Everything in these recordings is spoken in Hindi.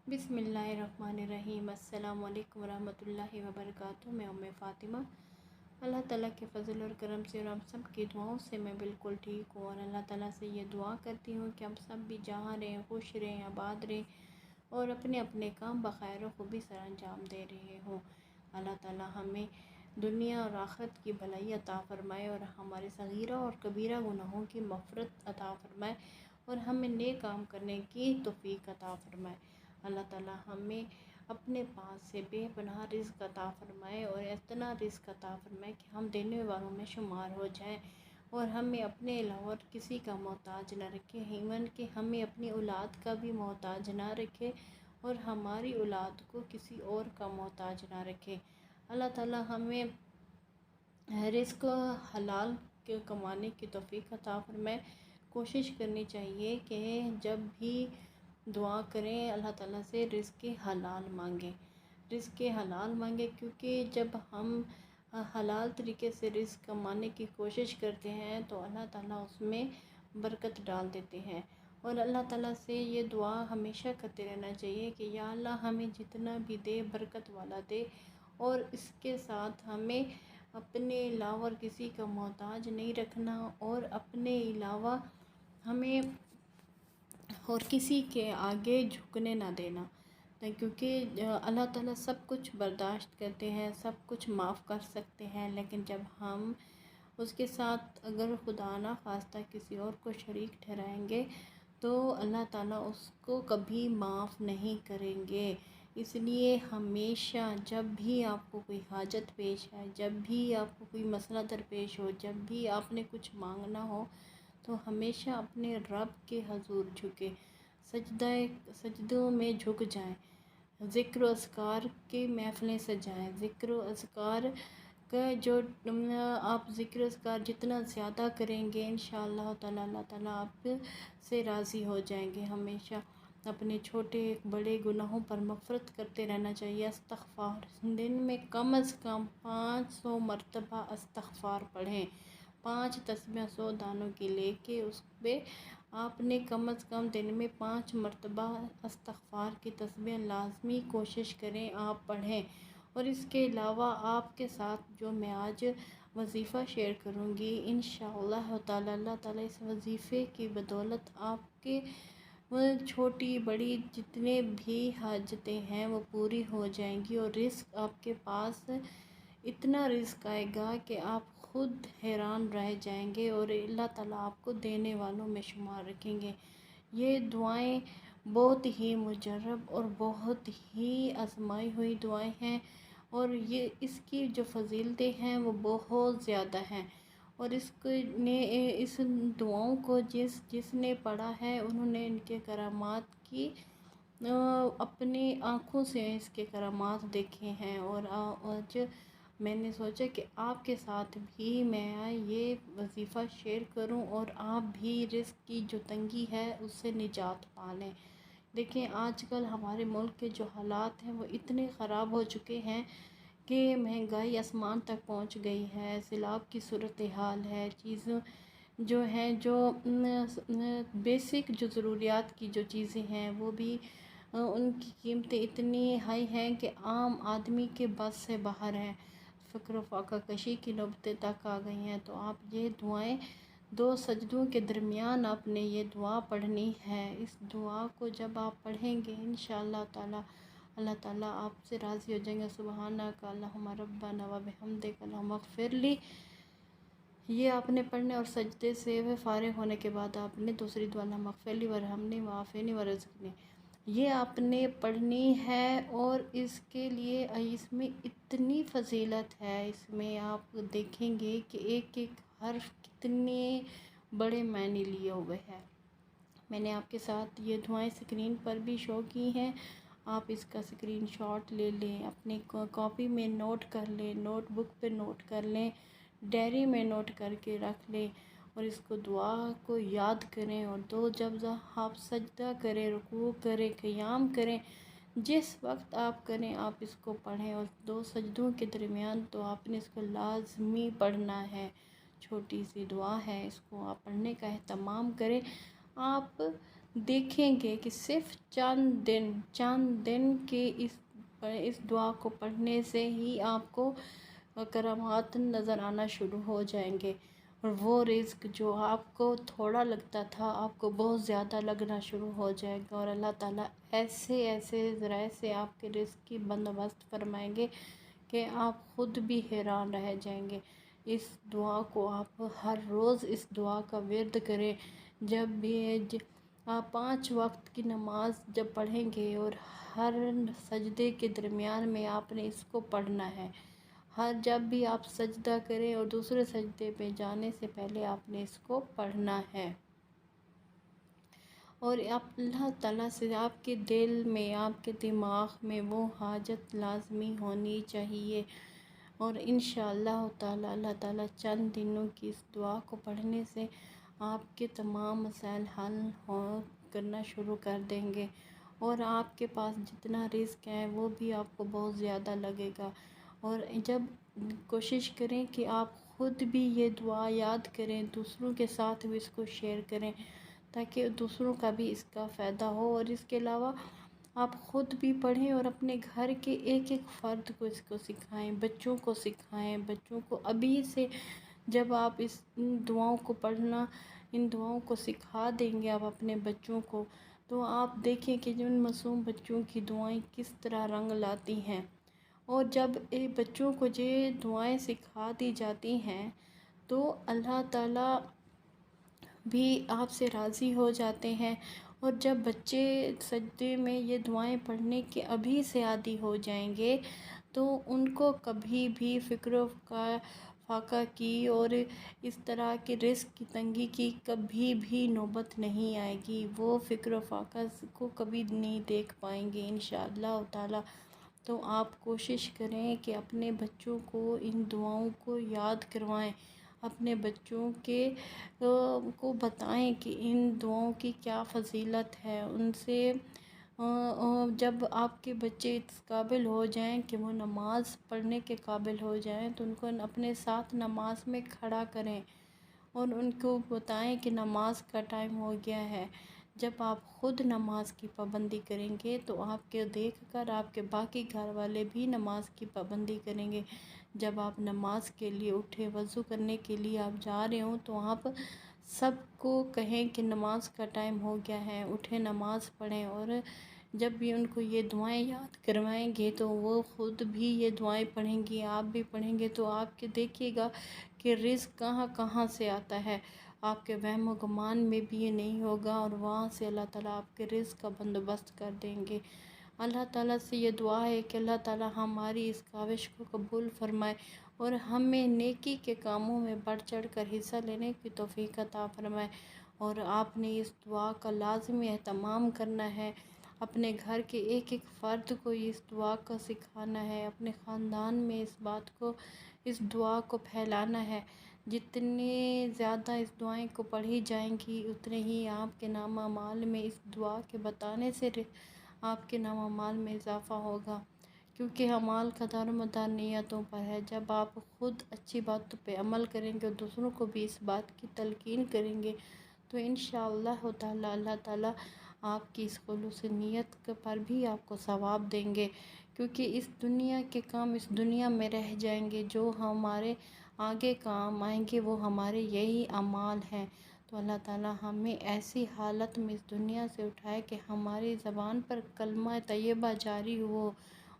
बिस्मिल्लाहिर्रहमानिर्रहीम। अस्सलाम वालेकुम रहमतुल्लाहि व बरकातुहू। मैं उम्मे फ़ातिमा। अल्लाह ताला के फ़ज़ल और करम से और हम सब की दुआओं से मैं बिल्कुल ठीक हूँ। और अल्लाह ताला से ये दुआ करती हूँ कि हम सब भी जहाँ रहें, खुश रहें, आबाद रहें और अपने अपने काम बख़ैर व खूबी सर अंजाम दे रहे हों। अल्लाह ताला हमें दुनिया और आखिरत की भलाई अता फ़रमाए और हमारे सगीरा और कबीरा गुनाहों की मग़फ़िरत अता फ़रमाए और हमें नेक काम करने की तौफ़ीक अता फ़रमाए। अल्लाह ताला हमें अपने पास से बेपनाह रिज़्क़ अता फ़रमाए और इतना रिज़्क़ अता फ़रमाए कि हम देने वालों में शुमार हो जाएं और हमें अपने अलावा किसी का मोहताज न रखे। इवन कि हमें अपनी औलाद का भी मोहताज ना रखे और हमारी औलाद को किसी और का मोहताज ना रखे। अल्लाह ताला हमें रिज़्क़ हलाल के कमाने की तौफ़ीक अता फ़रमाए। कोशिश करनी चाहिए कि जब भी दुआ करें अल्लाह ताला से रिज़्क़ हलाल मांगें, रिज़्क़ हलाल मांगें, क्योंकि जब हम हलाल तरीके से रिज़्क़ कमाने की कोशिश करते हैं तो अल्लाह ताला उसमें बरकत डाल देते हैं। और अल्लाह ताला से ये दुआ हमेशा करते रहना चाहिए कि या अल्लाह हमें जितना भी दे बरकत वाला दे और इसके साथ हमें अपने अलावा और किसी का मोहताज नहीं रखना और अपने अलावा हमें और किसी के आगे झुकने ना देना। क्योंकि अल्लाह ताला सब कुछ बर्दाश्त करते हैं, सब कुछ माफ़ कर सकते हैं, लेकिन जब हम उसके साथ अगर खुदा ना खास्ता किसी और को शरीक ठहराएंगे तो अल्लाह ताला उसको कभी माफ़ नहीं करेंगे। इसलिए हमेशा जब भी आपको कोई हाजत पेश आए, जब भी आपको कोई मसला दरपेश हो, जब भी आपने कुछ मांगना हो तो हमेशा अपने रब के हजूर झुके, सजदों में झुक जाएं, ज़िक्र अस्कार की महफ़िलें सजाएं। ज़िक्र अस्कार का जो आप ज़िक्र अस्कार जितना ज़्यादा करेंगे इंशाअल्लाह ताला अल्लाह ताला आप से राज़ी हो जाएंगे। हमेशा अपने छोटे बड़े गुनाहों पर मग़फ़िरत करते रहना चाहिए। इस्तग़फ़ार दिन में कम से कम 500 मरतबा इस्तग़फ़ार पढ़ें। 5 तस्बीह 100 दानों की लेके उस पर आपने कम से कम दिन में 5 मरतबा इस्तग़फ़ार की तस्बीह लाज़मी कोशिश करें आप पढ़ें। और इसके अलावा आपके साथ जो मैं आज वजीफ़ा शेयर करूँगी इंशाअल्लाह ताला अल्लाह ताला इस वजीफ़े की बदौलत आपके छोटी बड़ी जितने भी हाजतें हैं वो पूरी हो जाएंगी और रिज़्क़ आपके पास इतना रिज़्क़ आएगा कि आप ख़ुद हैरान रह जाएंगे और अल्लाह ताला आपको देने वालों में शुमार रखेंगे। ये दुआएं बहुत ही मुजर्रब और बहुत ही आजमाई हुई दुआएं हैं और ये इसकी जो फ़जीलतें हैं वो बहुत ज़्यादा हैं। और इस दुआओं को जिसने पढ़ा है उन्होंने इनके करामात की अपनी आँखों से इसके करामात देखे हैं। और आज मैंने सोचा कि आपके साथ भी मैं ये वजीफ़ा शेयर करूं और आप भी रिज़्क़ की जो तंगी है उससे निजात पा लें। देखिए आजकल हमारे मुल्क के जो हालात हैं वो इतने ख़राब हो चुके हैं कि महंगाई आसमान तक पहुंच गई है, सैलाब की सूरत हाल है, चीज़ों जो हैं जो बेसिक जो ज़रूरियात की जो चीज़ें हैं वो भी उनकी कीमतें इतनी हाई हैं कि आम आदमी के बस से बाहर हैं। फ़क्र फाका कशी की नौबतें तक आ गई हैं। तो आप ये दुआएं 2 सजदों के दरमियान आपने ये दुआ पढ़नी है। इस दुआ को जब आप पढ़ेंगे इंशाअल्लाह ताला अल्लाह ताला आपसे राज़ी हो जाएंगे। सुबहानक अल्लाहुम्मा रब्बना व बिहम्दिक अल्लाहुम्मा इग़फ़िरली। ये आपने पढ़ने और सजदे से फ़ारिग़ होने के बाद आपने दूसरी दुआ अल्लाहुम्मा इग़फ़िरली वरहमनी वआफ़िनी वरज़ुक़नी ये आपने पढ़नी है। और इसके लिए इसमें इतनी फ़जीलत है, इसमें आप देखेंगे कि एक एक हर्फ कितने बड़े मायने लिए हुए हैं। मैंने आपके साथ ये दुआएं स्क्रीन पर भी शो की हैं, आप इसका स्क्रीनशॉट ले लें, अपनी कॉपी में नोट कर लें, नोटबुक पे नोट कर लें, डायरी में नोट करके रख लें और इसको दुआ को याद करें। और जब आप सजदा करें, रुकू करें, क़याम करें, जिस वक्त आप करें आप इसको पढ़ें। और 2 सजदों के दरमियान तो आपने इसको लाज़मी पढ़ना है। छोटी सी दुआ है, इसको आप पढ़ने का एहतमाम करें। आप देखेंगे कि सिर्फ चंद दिन के इस दुआ को पढ़ने से ही आपको करामात नज़र आना शुरू हो जाएंगे। और वो रिज़्क जो आपको थोड़ा लगता था आपको बहुत ज़्यादा लगना शुरू हो जाएगा। और अल्लाह ताला ऐसे ऐसे ज़राए से आपके रिज़्क की बंदोबस्त फरमाएंगे कि आप ख़ुद भी हैरान रह जाएंगे। इस दुआ को आप हर रोज़ इस दुआ का विर्द करें। जब भी आप 5 वक्त की नमाज जब पढ़ेंगे और हर सजदे के दरमियान में आपने इसको पढ़ना है। हर जब भी आप सजदा करें और दूसरे सजदे पे जाने से पहले आपने इसको पढ़ना है। और आप अल्लाह ताला से आपके दिल में आपके दिमाग में वो हाजत लाज़मी होनी चाहिए। और इंशाअल्लाह ताला अल्लाह ताला चंद दिनों की इस दुआ को पढ़ने से आपके तमाम मसाइल हल हो करना शुरू कर देंगे। और आपके पास जितना रिस्क है वो भी आपको बहुत ज़्यादा लगेगा। और जब कोशिश करें कि आप ख़ुद भी ये दुआ याद करें, दूसरों के साथ भी इसको शेयर करें ताकि दूसरों का भी इसका फ़ायदा हो। और इसके अलावा आप ख़ुद भी पढ़ें और अपने घर के एक एक फ़र्द को इसको सिखाएं, बच्चों को सिखाएं। बच्चों को अभी से जब आप इन दुआओं को पढ़ना, इन दुआओं को सिखा देंगे आप अपने बच्चों को, तो आप देखें कि जिन मासूम बच्चों की दुआएं किस तरह रंग लाती हैं। और जब बच्चों को ये दुआएं सिखा दी जाती हैं तो अल्लाह ताला भी आपसे राज़ी हो जाते हैं। और जब बच्चे सजदे में ये दुआएं पढ़ने के अभी से आदी हो जाएंगे तो उनको कभी भी फ़िक्र का फाका की और इस तरह के रिस्क की तंगी की कभी भी नौबत नहीं आएगी। वो फ़िक्र फाका को कभी नहीं देख पाएंगे इंशाअल्लाह ताला। तो आप कोशिश करें कि अपने बच्चों को इन दुआओं को याद करवाएं, अपने बच्चों को बताएं कि इन दुआओं की क्या फ़जीलत है। उनसे जब आपके बच्चे इस काबिल हो जाएं कि वो नमाज़ पढ़ने के काबिल हो जाएं तो उनको अपने साथ नमाज में खड़ा करें और उनको बताएं कि नमाज का टाइम हो गया है। जब आप ख़ुद नमाज की पाबंदी करेंगे तो आपके देखकर आपके बाकी घर वाले भी नमाज की पाबंदी करेंगे। जब आप नमाज के लिए उठे, वज़ू करने के लिए आप जा रहे हो तो आप सबको कहें कि नमाज का टाइम हो गया है, उठे नमाज पढ़ें। और जब भी उनको ये दुआएं याद करवाएंगे तो वो ख़ुद भी ये दुआएं पढ़ेंगी, आप भी पढ़ेंगे। तो आपके देखिएगा कि रिज़्क कहाँ कहाँ से आता है, आपके वहम गुमान में भी ये नहीं होगा और वहाँ से अल्लाह ताला आपके रिज़्क का बंदोबस्त कर देंगे। अल्लाह ताला से ये दुआ है कि अल्लाह ताला हमारी इस काविश को कबूल फ़रमाए और हमें नेकी के कामों में बढ़ चढ़ कर हिस्सा लेने की तौफ़ीक अता फ़रमाए। और आपने इस दुआ का लाज़मी एहतमाम करना है, अपने घर के एक एक फ़र्द को इस दुआ को सिखाना है, अपने ख़ानदान में इस दुआ को फैलाना है। जितने ज़्यादा इस दुआएं को पढ़ी जाएंगी उतने ही आपके नामा माल में इस दुआ के बताने से आपके नामा माल में इजाफ़ा होगा। क्योंकि अमाल का दारोमदार नीयतों पर है। जब आप ख़ुद अच्छी बातों पे अमल करेंगे और दूसरों को भी इस बात की तलकीन करेंगे तो इंशाअल्लाह ताला अल्लाह ताला आपकी इस खुलूस नीयत पर भी आपको सवाब देंगे। क्योंकि इस दुनिया के काम इस दुनिया में रह जाएंगे, जो हमारे आगे काम आएंगे वो हमारे यही अमाल हैं। तो अल्लाह ताला हमें ऐसी हालत में इस दुनिया से उठाए कि हमारी ज़बान पर कलमा तैयबा जारी हो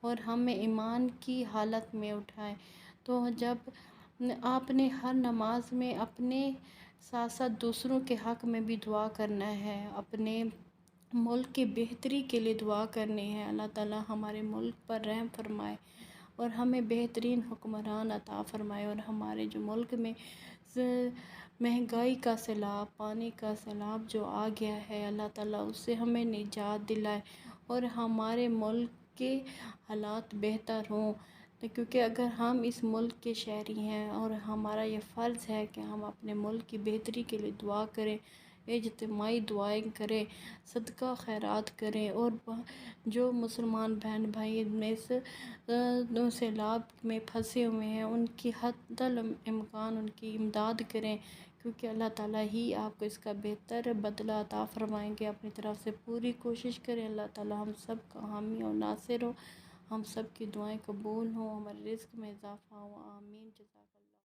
और हमें ईमान की हालत में उठाए। तो जब आपने हर नमाज में अपने साथ साथ दूसरों के हक़ में भी दुआ करना है, अपने मुल्क की बेहतरी के लिए दुआ करनी है। अल्लाह ताला हमारे मुल्क पर रहम फरमाए और हमें बेहतरीन हुक्मरान अता फ़रमाए। और हमारे जो मुल्क में महंगाई का सैलाब, पानी का सैलाब जो आ गया है, अल्लाह ताला उससे हमें निजात दिलाए और हमारे मुल्क के हालात बेहतर हों। क्योंकि अगर हम इस मुल्क के शहरी हैं और हमारा ये फ़र्ज़ है कि हम अपने मुल्क की बेहतरी के लिए दुआ करें, इज्तिमाई दुआएं करें, सदका खैरात करें और जो मुसलमान बहन भाई में इस सैलाब में फंसे हुए हैं उनकी हद्दल इम्कान उनकी इमदाद करें। क्योंकि अल्लाह ताला ही आपको इसका बेहतर बदला अता फ़रमाएंगे। अपनी तरफ से पूरी कोशिश करें। अल्लाह ताला हम सब का हामी और नासिर हो, हम सब की दुआएं कबूल हों, हमारे रिज़्क़ में इज़ाफ़ा हो। आमीन। जज़ाकल्लाह।